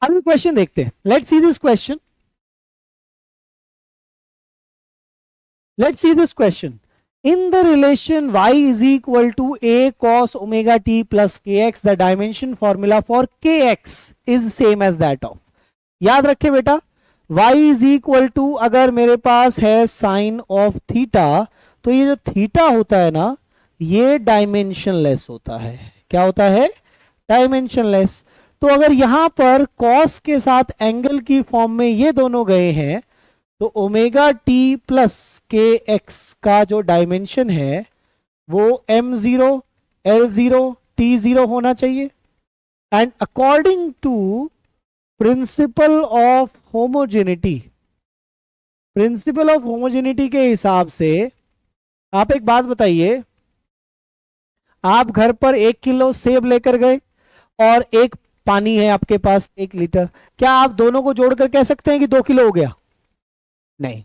अभी क्वेश्चन देखते हैं, let's see this question. Let's see this question. In the relation y is equal to a cos omega t plus kx, the dimension formula for kx is same as that of. याद रखे बेटा, y is equal to, अगर मेरे पास है sign of theta, तो ये जो theta होता है ना, ये डायमेंशनलेस होता है। क्या होता है? डायमेंशनलेस। तो अगर यहां पर cos के साथ एंगल की फॉर्म में ये दोनों गए हैं, तो ओमेगा टी प्लस के एक्स का जो डायमेंशन है वो m0 l0 t0 होना चाहिए। And according to principle of homogeneity, principle of homogeneity के हिसाब से आप एक बात बताइए, आप घर पर 1 किलो सेब लेकर गए और एक पानी है आपके पास 1 लीटर, क्या आप दोनों को जोड़कर कह सकते हैं कि 2 किलो हो गया? नहीं।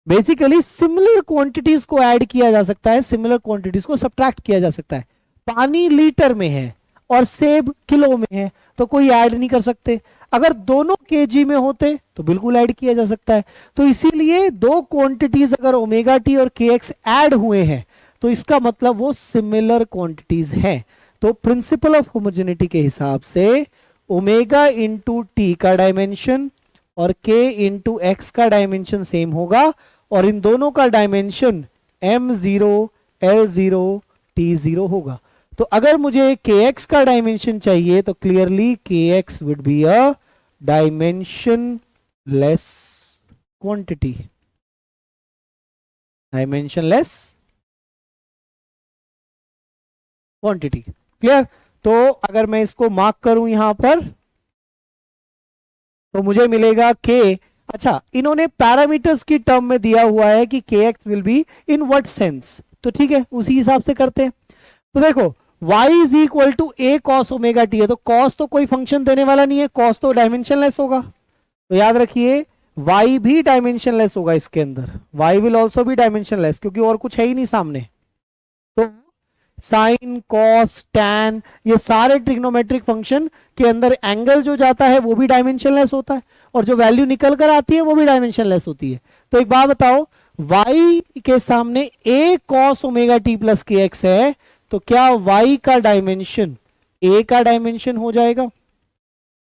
बेसिकली सिमिलर क्वांटिटीज को ऐड किया जा सकता है, सिमिलर क्वांटिटीज को सब्ट्रैक्ट किया जा सकता है। पानी लीटर में है और सेब किलो में है, तो कोई ऐड नहीं कर सकते। अगर दोनों केजी में होते तो बिल्कुल ऐड किया जा सकता है। तो इसीलिए दो क्वांटिटीज अगर ओमेगा टी और के एक्स ऐड हुए हैं, तो इसका मतलब वो सिमिलर क्वांटिटीज हैं। तो प्रिंसिपल ऑफ होमोजेनिटी के हिसाब से ओमेगा इंटू टी का डायमेंशन और k इंटू एक्स का डायमेंशन सेम होगा, और इन दोनों का डायमेंशन m0 l0 t0 होगा। तो अगर मुझे kx का डायमेंशन चाहिए तो clearly kx would be a dimensionless quantity, dimensionless quantity. Clear? तो अगर मैं इसको मार्क करूं यहां पर, तो मुझे मिलेगा k। अच्छा, इन्होंने पैरामीटर्स की टर्म में दिया हुआ है कि kx will be in what sense, तो ठीक है उसी हिसाब से करते हैं। तो देखो y is equal to a cos omega t है, तो cos तो कोई फंक्शन देने वाला नहीं है, cos तो डायमेंशनलेस होगा। तो याद रखिए y भी डायमेंशनलेस होगा इसके अंदर, y विल ऑल्सो भी डायमेंशनलेस, क्योंकि और कुछ है ही नहीं सामने। तो साइन कॉस टैन ये सारे ट्रिग्नोमेट्रिक फंक्शन के अंदर एंगल जो जाता है वो भी डायमेंशनलेस होता है, और जो वैल्यू निकल कर आती है वो भी डायमेंशनलेस होती है। तो एक बात बताओ, y के सामने a cos omega T plus के एक्स है, तो क्या y का डायमेंशन a का डायमेंशन हो जाएगा?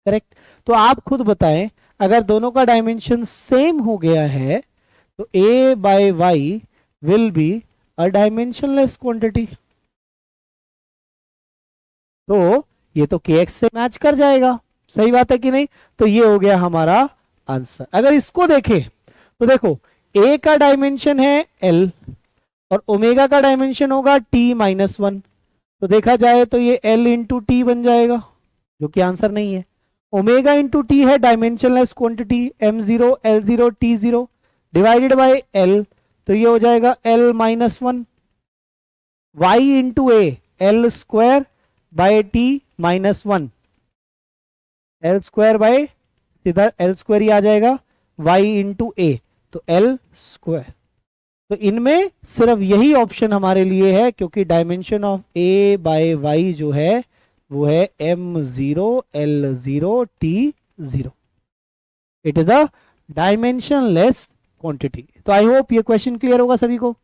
करेक्ट। तो आप खुद बताएं, अगर दोनों का डायमेंशन सेम हो गया है तो a by y will be a dimensionless quantity. तो ये तो kx से मैच कर जाएगा, सही बात है कि नहीं? तो ये हो गया हमारा आंसर। अगर इसको देखें तो देखो a का डायमेंशन है l और ओमेगा का डायमेंशन होगा t-1, तो देखा जाए तो ये l इंटू टी बन जाएगा, जो कि आंसर नहीं है। ओमेगा इंटू टी है dimensionless quantity m0 l0 t0 divided by l, तो ये हो जाएगा l-1। y into A l square by t-1, L square by, सीधा एल स्क्वायर ही आ जाएगा, y इंटू ए, तो एल स्क्वायर। तो इनमें सिर्फ यही ऑप्शन हमारे लिए है, क्योंकि dimension of a by y जो है वो है m0 l0 t0। It is a dimensionless quantity. तो आई होप ये क्वेश्चन क्लियर होगा सभी को।